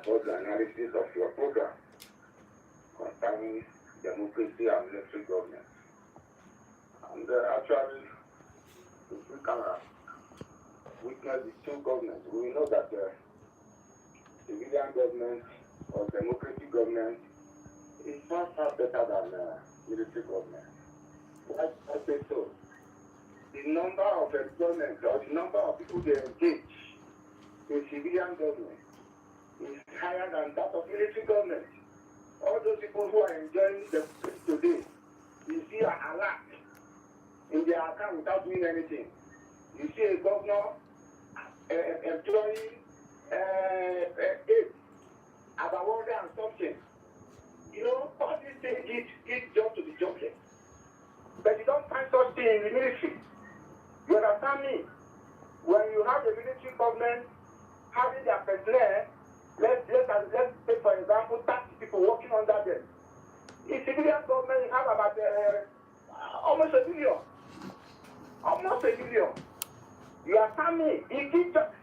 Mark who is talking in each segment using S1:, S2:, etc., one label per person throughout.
S1: support the analysis of your program concerning democracy and military government. And actually, if we can witness the two governments, we know that civilian government or democratic government is far, far better than military government. Why I say so? The number of employment or the number of people they engage in civilian government is higher than that of military government. All those people who are enjoying the place today, you see a lot in their account without doing anything. You see a governor employing about 100 and something. You know, all these things give job to the jobless. But you don't find such thing in the military. You understand me? When you have a military government having their personnel, let's take for example 30 people working under them. In civilian government, you have about almost a billion. Almost a billion. You understand me?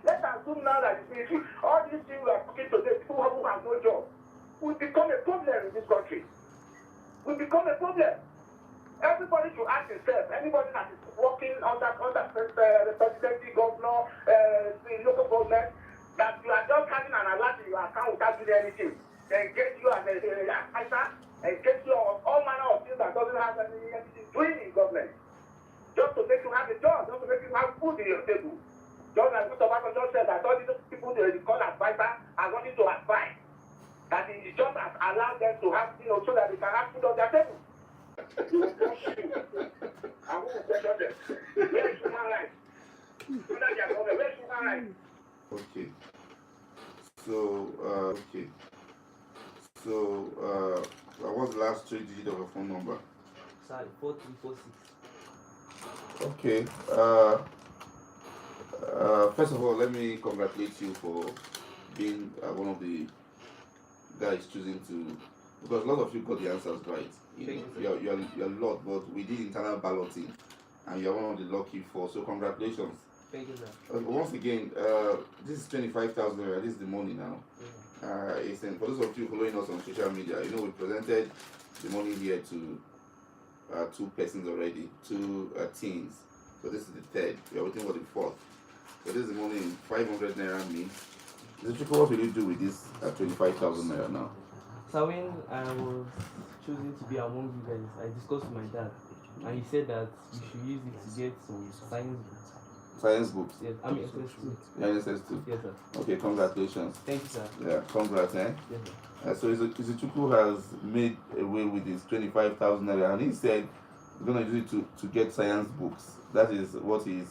S1: Let's assume now that it's military. All these things we are talking today, people who have no job, will become a problem in this country. Will become a problem. Everybody should ask himself, anybody that is working under the presidency, governor, local government, that you are just having an alert in your account without doing anything. They engage you as an advisor, engage you on all manner of things that doesn't have anything doing in government. Just to make you have a job, just to make you have food in your table. Just as Mr. Obama just said that all these people they call advisor are wanting to advise. That he just has allowed them to have, so that they can have food on their table. You will push you. I will question them. Where is human rights? Where is human rights?
S2: Okay. So, what's the last 3 digits of your phone number?
S3: Sorry, 4346.
S2: Okay. First of all, let me congratulate you for being one of the guys choosing to, because a lot of you got the answers right. You're a lot, but we did internal balloting, and you're one of the lucky 4. So congratulations.
S3: Thank you, sir.
S2: Once again, this is 25,000 naira. This is the money now. For those of you following us on social media, we presented the money here to 2 persons already, 2 teens. So this is the 3rd. We are waiting for the 4th. So this is the money in 500 naira me. What will you do with this 25,000 naira now?
S3: So when I was choosing to be among you guys, I discussed with my dad, and he said that we should use it to get some science books.
S2: Science books?
S3: Yes, I'm SS2.
S2: You're SS2?
S3: Yes, sir.
S2: Okay, congratulations.
S3: Thank you, sir.
S2: Yeah, congrats, eh?
S3: Yes, sir.
S2: So Izuchukwu has made away with his 25,000 naira, and he said he's going to use it to get science books. That is what he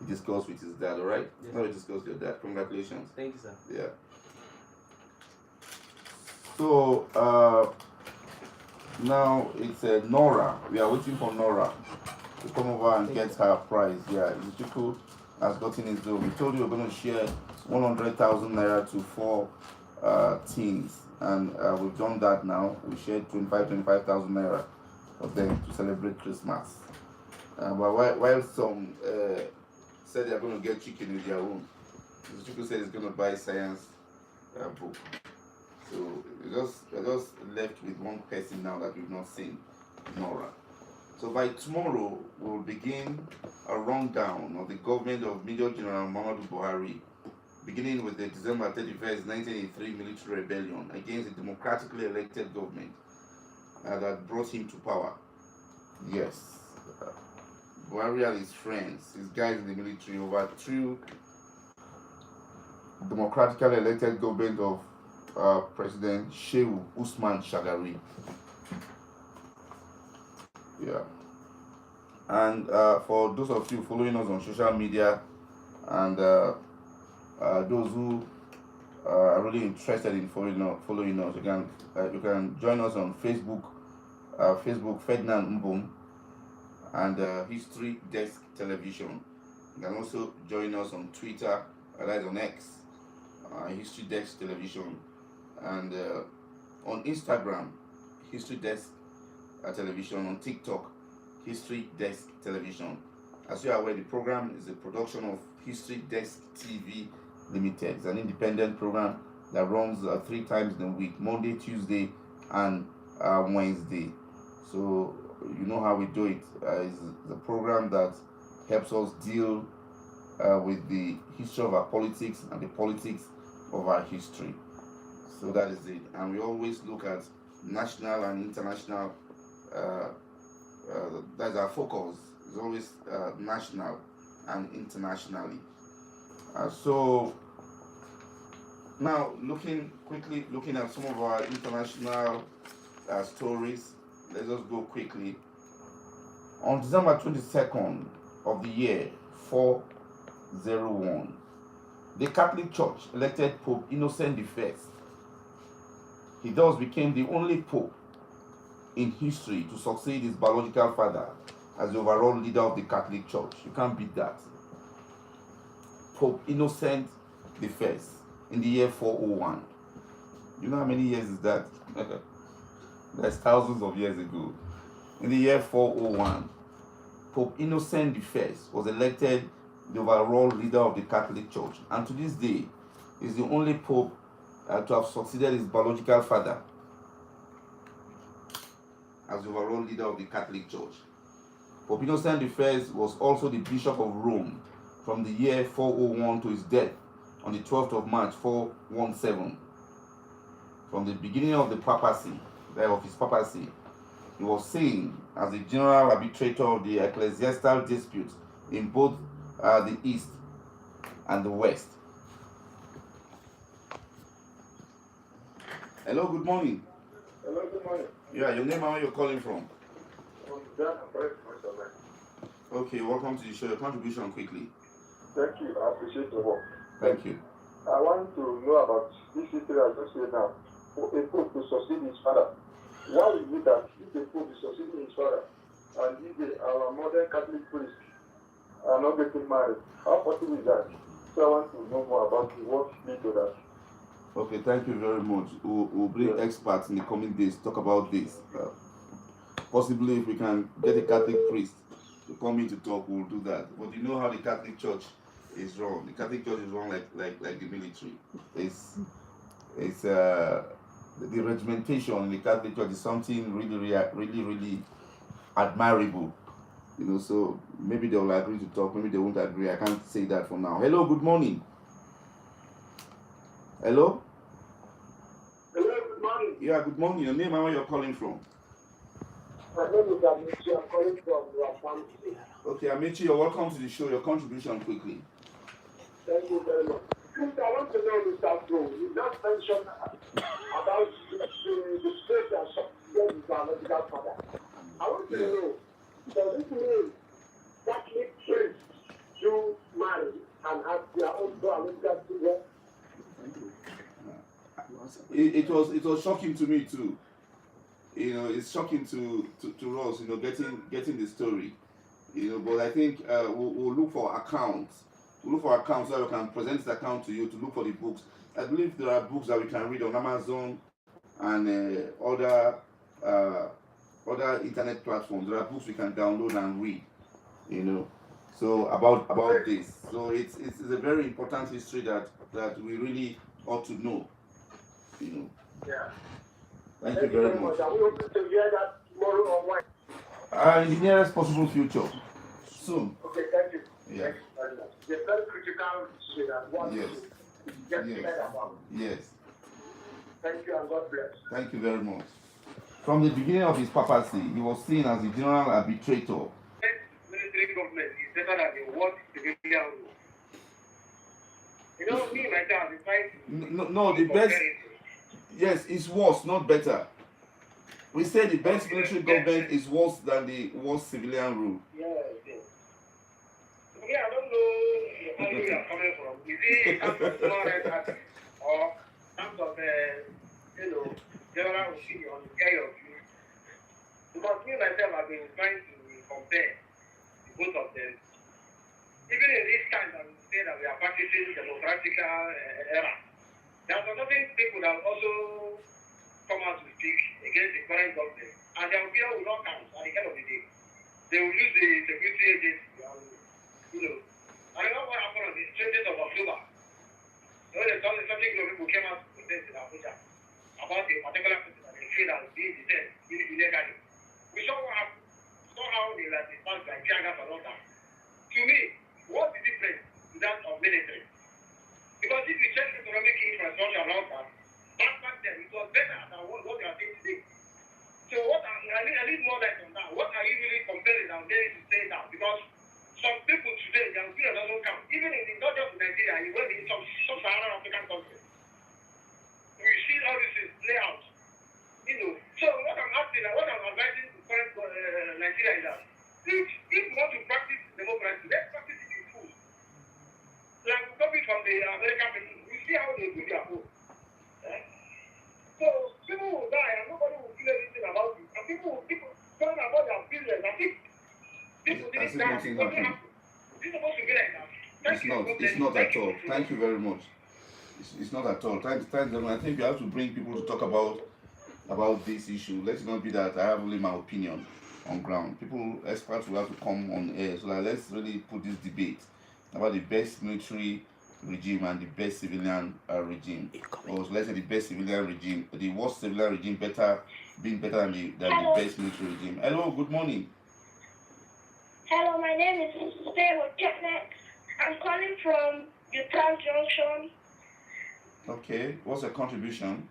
S2: discussed with his dad, alright?
S3: Yes.
S2: Now we discussed with your dad. Congratulations.
S3: Thank you, sir.
S2: Yeah. So, now it's Nora. We are waiting for Nora to come over and get her prize. Yeah, Izuchukwu has gotten his own. We told you we're going to share 100,000 naira to 4 teens, and we've done that now. We shared 25,000 naira for them to celebrate Christmas. But while some said they're going to get chicken with their own, Izuchukwu said he's going to buy science book. So we're just left with one person now that we've not seen, Nora. So by tomorrow, we'll begin a rundown of the government of Major General Muhammadu Buhari, beginning with the December 31st, 1983 military rebellion against the democratically elected government that brought him to power. Yes, Buhari and his friends, his guys in the military, overthrew democratically elected government of President Shehu Usman Shagari. Yeah. And for those of you following us on social media, and those who are really interested in following us, you can join us on Facebook, Ferdinand Mbum, and History Desk Television. You can also join us on Twitter, that is on X, History Desk Television, and on Instagram, History Desk Television, on TikTok, History Desk Television. As you are aware, the program is a production of History Desk TV Limited. It's an independent program that runs 3 times in a week: Monday, Tuesday, and Wednesday. So you know how we do it. It's a program that helps us deal with the history of our politics and the politics of our history. So that is it. And we always look at national and international. Uh, that's our focus. It's always national and internationally. So now looking at some of our international stories. Let's just go quickly. On December 22nd of the year 401, the Catholic Church elected Pope Innocent I. He thus became the only pope in history to succeed his biological father as the overall leader of the Catholic Church. You can't beat that. Pope Innocent I in the year 401. You know how many years is that? That's thousands of years ago. In the year 401, Pope Innocent I was elected the overall leader of the Catholic Church, and to this day is the only pope to have succeeded his biological father as the overall leader of the Catholic Church. Pope Innocent I was also the Bishop of Rome from the year 401 to his death on the 12th of March 417. From the beginning of the papacy, of his papacy, he was seen as the general arbitrator of the ecclesiastical disputes in both the East and the West. Hello, good morning.
S1: Hello, good morning.
S2: Yeah, your name and where you're calling from?
S1: John, I'm correct, Mr. Man.
S2: Okay, welcome to the show. Your contribution quickly.
S1: Thank you. I appreciate your work.
S2: Thank you.
S1: I want to know about this history I just said now. For a pope to succeed his father, why is it that if a pope is succeeding his father and if our modern Catholic priests are not getting married, how possible is that? So I want to know more about what lead to that.
S2: Okay, thank you very much. We'll bring experts in the coming days to talk about this. Possibly, if we can get a Catholic priest to come in to talk, we'll do that. But you know how the Catholic Church is run. The Catholic Church is run like the military. It's the regimentation in the Catholic Church is something really admirable. You know, so maybe they will agree to talk, maybe they won't agree. I can't say that for now. Hello, good morning. Hello?
S1: Hello, good morning.
S2: Yeah, good morning. Your name and where you're calling from?
S1: My name is Amici. I'm calling from Rampamsi.
S2: Okay, Amici, you're welcome to the show. Your contribution quickly.
S1: Thank you very much. Since I want to know, Mr. Bro, you just mentioned about the space and subsidy with biological father. I want to know, does it mean Catholic priests do marry and have their own biological children?
S2: It was shocking to me too. You know, it's shocking to us. You know, getting the story. You know, but I think we'll look for accounts. We'll look for accounts so we can present the account to you to look for the books. I believe there are books that we can read on Amazon and other internet platforms. There are books we can download and read. You know, so about this. So it's a very important history that we really ought to know. You know.
S1: Yeah.
S2: Thank you very much.
S1: Are we hoping to hear that tomorrow or when?
S2: In the nearest possible future. Soon.
S1: Okay, thank you.
S2: Yeah.
S1: Thank you very much. It's a very critical issue that one
S2: Yes.
S1: should get
S2: Yes.
S1: clear about.
S2: Yes.
S1: Thank you and God bless.
S2: Thank you very much. From the beginning of his papacy, he was seen as the general arbitrator.
S1: Military government is better than the world civilian rule. You know, me myself, I'm trying to
S2: No, the best. Yes, it's worse, not better. We say the best military government is worse than the worst civilian rule.
S1: Yeah, I don't know how you are coming from. Is it some of human rights activists or some of general opinion on the area of you? Because me myself, I've been trying to compare both of them. Even in this time that we say that we are practicing democratic era, there are certain people that also come out to speak against the current government, and their opinion will not count at the end of the day. They will use the security agency, and I remember what happened on the 20th of October. When the Sunday people came out to protest protest in Abuja about a particular person that they feel that is being detained illegally. We saw what happened. We saw how they like the fans like Tiaga for long time. To me, what's the difference to that of military? Because if you check economic infrastructure long term, back then it was better than what they are doing today. So I need more light on that. What are you really comparing and getting to say that? Because some people today, their opinion doesn't count. Even in not just in Nigeria, even in some Sub-Saharan African countries, we see all this is play out. You know. So what I'm asking, what I'm advising to current Nigeria is that if you want to practice democracy, let's practice it in full. Like we copy from the American people, we see how they do their vote. So people will die and nobody will feel anything about it. And people talking about their business. I think people didn't die.
S2: Nothing happened.
S1: It's supposed to be like that.
S2: It's not at all. Thank you very much. It's not at all. Thanks, I think you have to bring people to talk about this issue. Let it not be that I have only my opinion on ground. People, experts will have to come on air. So let's really put this debate about the best military regime and the best civilian regime. Or let's say the best civilian regime, the worst civilian regime being better than the best military regime. Hello, good morning.
S4: Hello, my name is Steve Kenneth. I'm calling from Utah Junction.
S2: Okay, what's your contribution?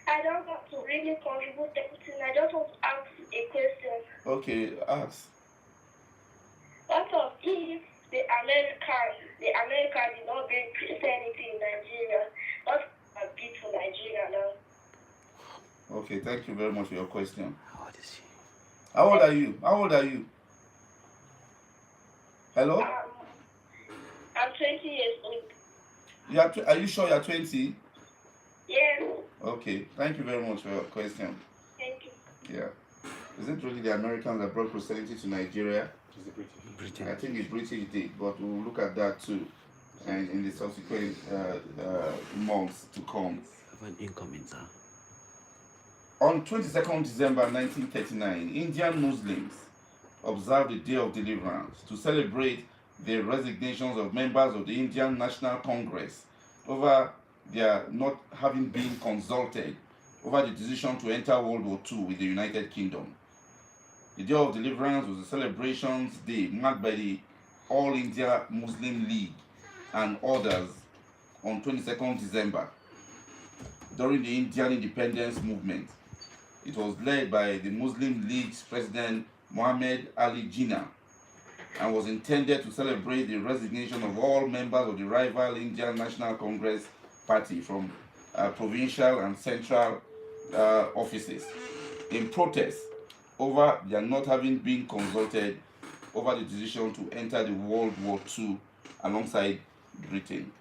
S4: I don't want to really contribute anything. I just want to ask a question.
S2: Okay, ask.
S4: What of if the Americans did not bring Christianity in Nigeria? What would be to Nigeria now?
S2: Okay, thank you very much for your question.
S5: How old is she?
S2: How old are you? How old are you? Hello?
S4: I'm 20 years old.
S2: Are you sure you're 20?
S4: Yes.
S2: Okay, thank you very much for your question.
S4: Thank you.
S2: Yeah. Is it really the Americans that brought Christianity to Nigeria?
S5: She's a British.
S2: I think the British did, but we'll look at that too, and in the subsequent months to come.
S5: Have an incoming, sir.
S2: On 22nd December 1939, Indian Muslims observed the Day of Deliverance to celebrate the resignations of members of the Indian National Congress over their not having been consulted over the decision to enter World War II with the United Kingdom. The Day of Deliverance was a celebrations day marked by the All India Muslim League and others on 22nd December during the Indian independence movement. It was led by the Muslim League's president Muhammad Ali Jinnah and was intended to celebrate the resignation of all members of the rival Indian National Congress Party from provincial and central offices in protest over their not having been consulted over the decision to enter the World War II alongside Britain.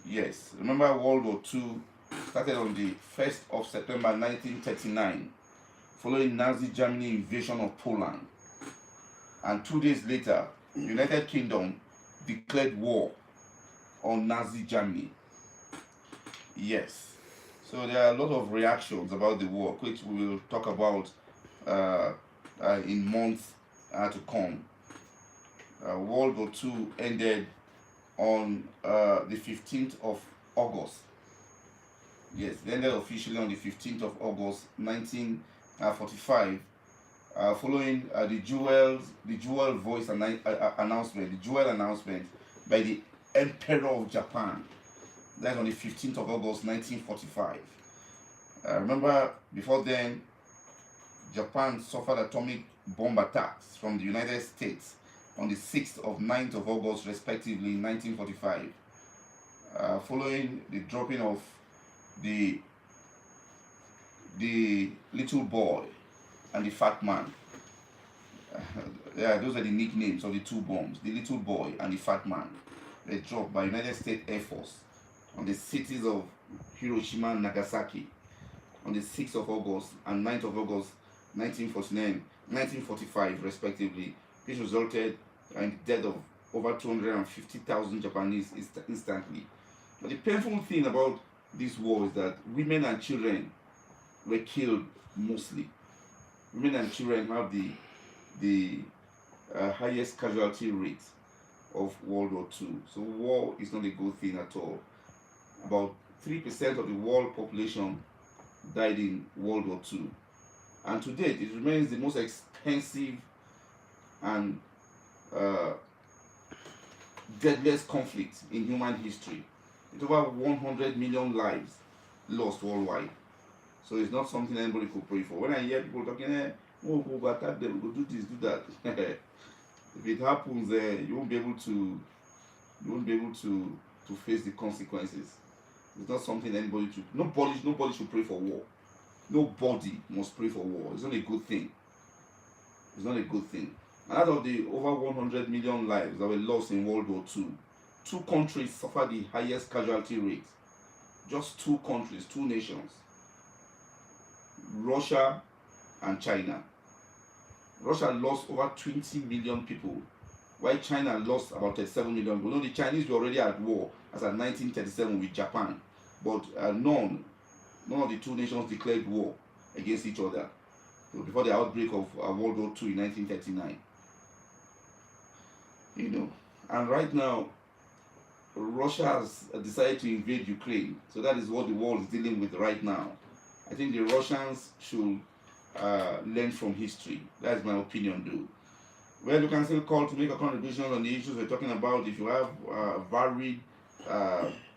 S2: Yes, remember World War II started on the 1st of September 1939 following Nazi Germany invasion of Poland. And 2 days later, the United Kingdom declared war on Nazi Germany. Yes. So there are a lot of reactions about the war, which we will talk about in months to come. World War II ended on the 15th of August. Yes, it ended officially on the 15th of August 1945, following the Jewel voice announcement, the Jewel announcement by the Emperor of Japan. That's on the 15th of August 1945. Remember, before then, Japan suffered atomic bomb attacks from the United States on the 6th of 9th of August, respectively, in 1945. Following the dropping of the little boy and the fat man. Yeah, those are the nicknames of the two bombs. The little boy and the fat man. They dropped by United States Air Force on the cities of Hiroshima and Nagasaki on the 6th of August and 9th of August 1945 respectively. This resulted in the death of over 250,000 Japanese instantly. But the painful thing about this war is that women and children were killed mostly. Women and children have the highest casualty rate of World War II. So war is not a good thing at all. About 3% of the world population died in World War II. And to date, it remains the most expensive and deadliest conflict in human history. It's over 100 million lives lost worldwide. So it's not something anybody could pray for. When I hear people talking, we'll go attack them, we'll do this, do that. If it happens, you won't be able to face the consequences. It's not something anybody should. Nobody should pray for war. Nobody must pray for war. It's not a good thing. It's not a good thing. And out of the over 100 million lives that were lost in World War II, 2 countries suffered the highest casualty rate. Just 2 countries, 2 nations. Russia and China. Russia lost over 20 million people, while China lost about 37 million people. No, the Chinese were already at war as at 1937 with Japan, but none of the 2 nations declared war against each other before the outbreak of World War II in 1939. You know, and right now, Russia has decided to invade Ukraine, so that is what the world is dealing with right now. I think the Russians should learn from history. That is my opinion, though. Well, you can still call to make a contribution on the issues we're talking about. If you have a varied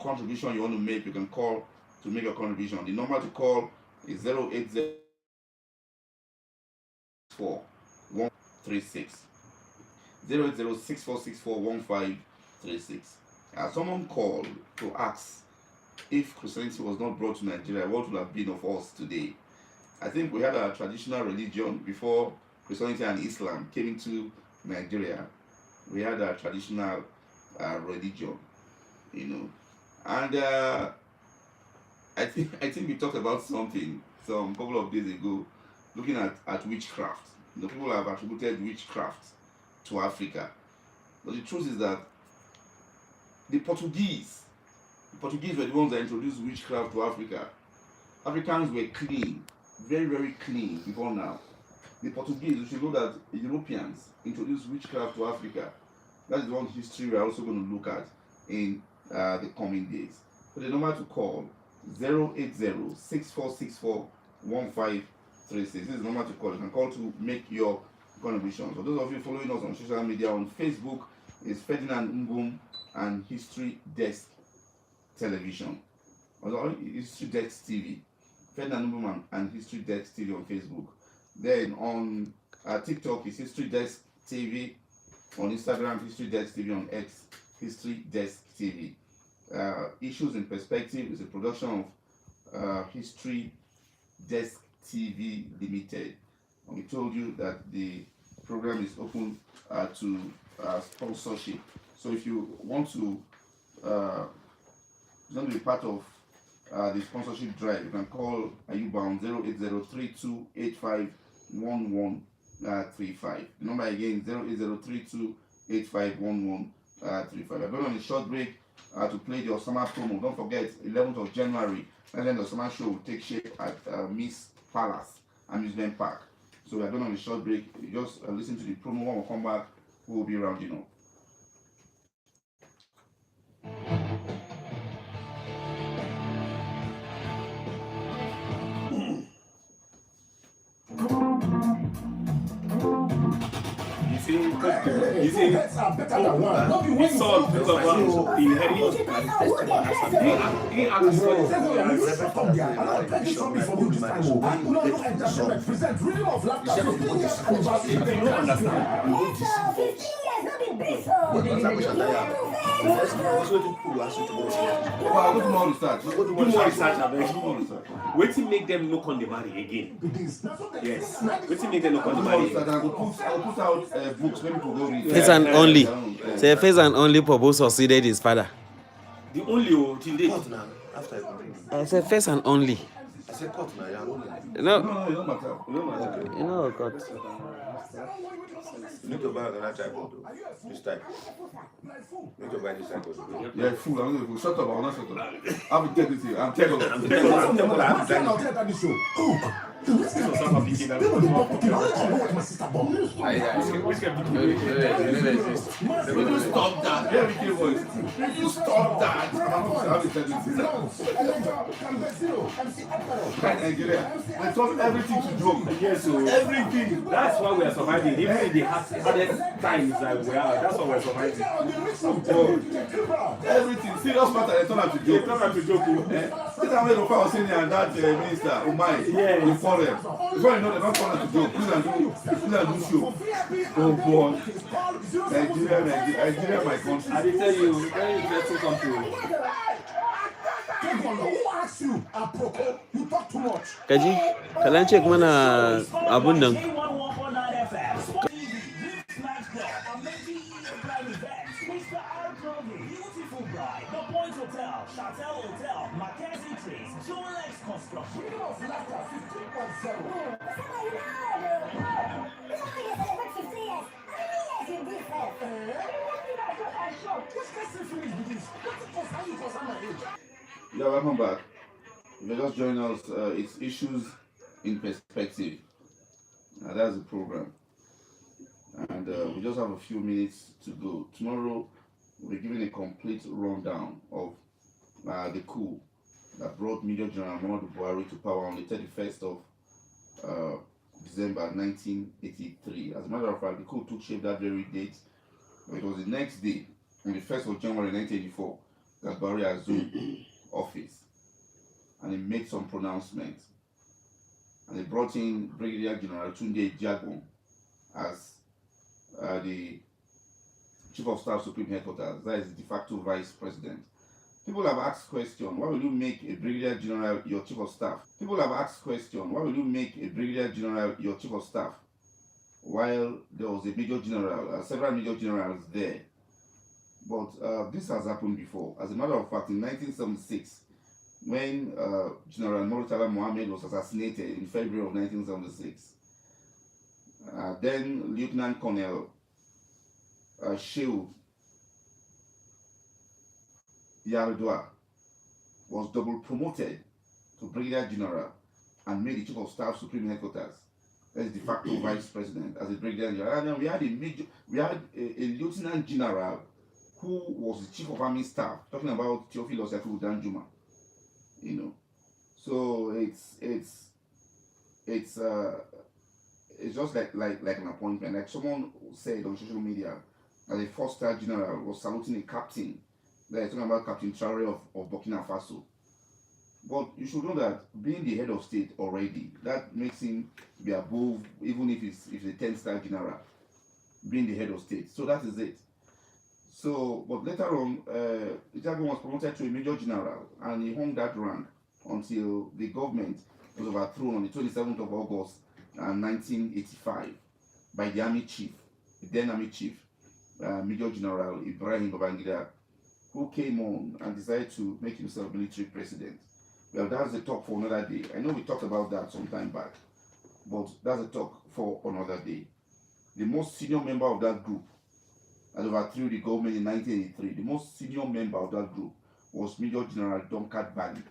S2: contribution you want to make, you can call to make a contribution. The number to call is 08064-136. 08064641536. Someone called to ask if Christianity was not brought to Nigeria, what would have been of us today? I think we had a traditional religion before Christianity and Islam came into Nigeria. We had a traditional religion, you know, and I think we talked about something some couple of days ago, looking at witchcraft. You know, people have attributed witchcraft to Africa, but the truth is that the Portuguese were the ones that introduced witchcraft to Africa. Africans were clean, very, very clean before now. The Portuguese, you should know that Europeans introduced witchcraft to Africa. That is one history we are also going to look at in the coming days. So the number to call 08064641536. This is the number to call. You can call to make your contribution. So those of you following us on social media, on Facebook is Ferdinand Ngum and History Desk Television. Or History Desk TV. Ferdinand Ngum and History Desk TV on Facebook. Then on TikTok is History Desk TV. On Instagram, History Desk TV. On X, History Desk TV. Issues in Perspective is a production of History Desk TV Limited. And we told you that the program is open to sponsorship. So if you want to be part of the sponsorship drive, you can call Ayubound 08032851135. The number again 08032851135. We're going on a short break to play the Osama promo. Don't forget, 11th of January, and then the Osama show will take shape at Miss Palace Amusement Park. So we're going on a short break. You just listen to the promo. When we come back, we will be rounding up.
S6: You see, we saw he asked for wait till make them look on the money again. Yes. Wait till make them look on the money.
S2: I'll put out books when people go read.
S7: Face and only. Say face and only Pobo succeeded his father.
S6: The only till date.
S7: I said face and only.
S8: I said cut now, yeah, only.
S7: No.
S2: No, it don't matter. It don't matter.
S7: You know, God.
S8: You need to buy another tripod though. This type. You need to buy this tripod.
S2: Yeah, fool. I'm going to shut up. I'm not shut up. I'm integrity. I'm terrible.
S6: This was South Africa. That was one for them.
S2: Will you stop that? Very clear voice. Will you stop that? Nigeria. They turn everything to joke.
S6: Yes, so
S2: Everything.
S6: that's why we are surviving. Even in the hardest times that we are, that's why we are surviving.
S2: Everything. Serious matter. They turn out to
S6: They
S2: joke.
S6: turn out to joke.
S2: This time when Rufa was saying and that minister, Umai,
S6: Yes.
S2: we call them. Before you know, they don't turn out to joke. Please and do show. Oh God. Nigeria, my country.
S3: I did tell you, very interesting country.
S7: Kaji, kalan check mana abun nan.
S2: Yeah, welcome back. If you just join us, it's Issues in Perspective. That's the program. And we just have a few minutes to go. Tomorrow, we're giving a complete rundown of the coup that brought Major General Muhammadu Buhari to power on the 31st of December 1983. As a matter of fact, the coup took shape that very date. It was the next day, on the 1st of January 1984, that Buhari assumed office. And he made some pronouncements. And he brought in Brigadier General Tunde Jagun as the Chief of Staff Supreme Headquarters. That is the de facto Vice President. People have asked questions, why will you make a Brigadier General your Chief of Staff? People have asked questions, why will you make a Brigadier General your Chief of Staff? While there was a Major General, several Major Generals there. But this has happened before. As a matter of fact, in 1976, when General Murtala Mohammed was assassinated in February of 1976, then Lieutenant Colonel Shehu Yaradua was double promoted to Brigadier General and made the Chief of Staff Supreme Headquarters. That is de facto Vice President as a Brigadier General. And then we had a Lieutenant General who was the Chief of Army Staff, talking about Theophilus Yakubu Danjuma. You know, so it's just like an appointment. Like someone said on social media that a 4-star general was saluting a captain. They're talking about Captain Traore of Burkina Faso. But you should know that being the head of state already, that makes him be above, even if it's a 10-star general, being the head of state. So that is it. So, but later on, Jagun was promoted to a Major General, and he hung that rank until the government was overthrown on the 27th of August 1985 by the Army Chief, the then Army Chief, Major General Ibrahim Babangida, who came on and decided to make himself military president. Well, that's a talk for another day. I know we talked about that some time back, but that's a talk for another day. The most senior member of that group that overthrew the government in 1983, the most senior member of that group was Major General Domkat Bali.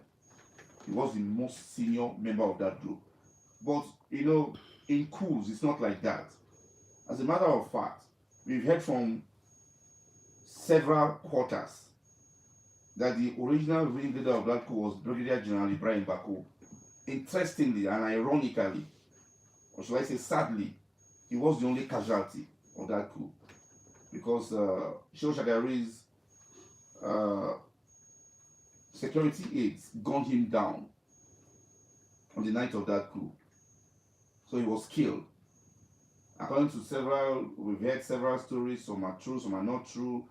S2: He was the most senior member of that group. But, you know, in coups, it's not like that. As a matter of fact, we've heard from several quarters that the original ringleader of that coup was Brigadier General Ibrahim Bako. Interestingly and ironically, or should I say sadly, he was the only casualty of that coup. Because Shehu Shagari's security aides gunned him down on the night of that coup. So he was killed. According to several, we've heard several stories, some are true, some are not true,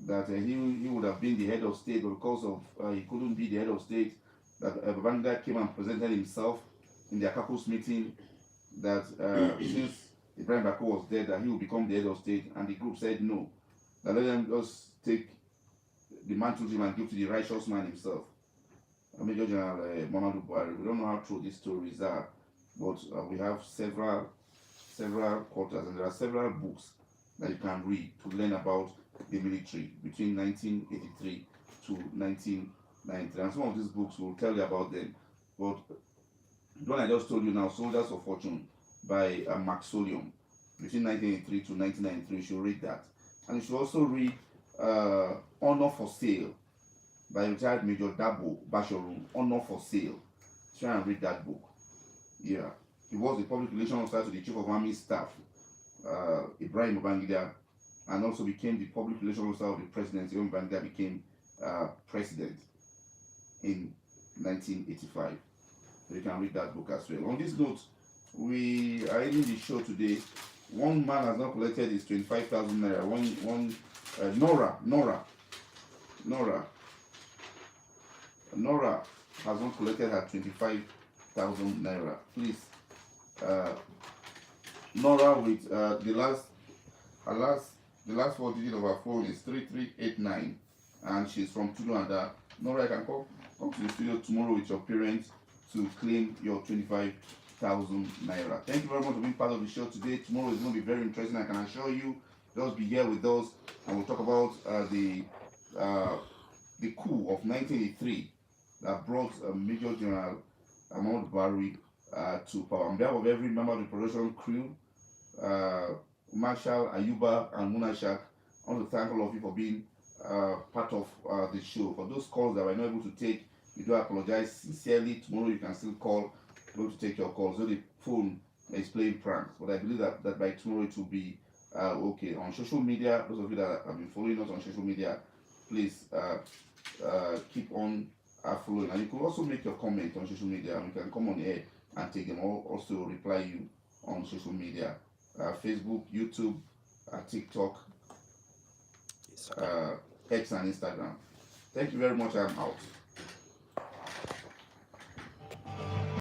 S2: that he would have been the head of state, but because of he couldn't be the head of state, that Babangida came and presented himself in the Akapos meeting, that since Ibrahim Bako was dead, that he would become the head of state, and the group said no, that let them just take the mantle to him and give to the righteous man himself, Major General Muhammadu Buhari. We don't know how true these stories are, but we have several quarters, and there are several books that you can read to learn about the military between 1983 to 1993. And some of these books will tell you about them. But The one I just told you now, Soldiers of Fortune by Max Solium, between 1983 to 1993. You should read that. And you should also read Honor for Sale by retired Major Dabo Basharum. Honor for Sale. Try and read that book. Yeah. He was the public relations officer to the Chief of Army Staff, Ibrahim Babangida, and also became the public relations officer of the presidency when Babangida became president in 1985. So you can read that book as well. On this note, we are ending the show today. One man has not collected his 25,000 naira. Nora has not collected her 25,000 naira. Please, Nora, with the last 4 digits of her phone is 3389, and she's from Tuluanda. Nora, you can come to the studio tomorrow with your parents to claim your 25,000 naira. Thank you very much for being part of the show today. Tomorrow is going to be very interesting, I can assure you. Just be here with us, and we'll talk about the coup of 1983 that brought Major General Ahmad Buhari to power. On behalf of every member of the production crew, Marshall, Ayuba, and Munashak, I want to thank all of you for being part of the show. For those calls that we're not able to take, we do apologize sincerely. Tomorrow you can still call, able to take your calls. So the phone is playing pranks, but I believe that by tomorrow it will be okay. On social media, those of you that have been following us on social media, please keep on following. And you can also make your comment on social media, and we can come on air and take them. Or also reply you on social media, Facebook, YouTube, TikTok, X and Instagram. Thank you very much. I'm out.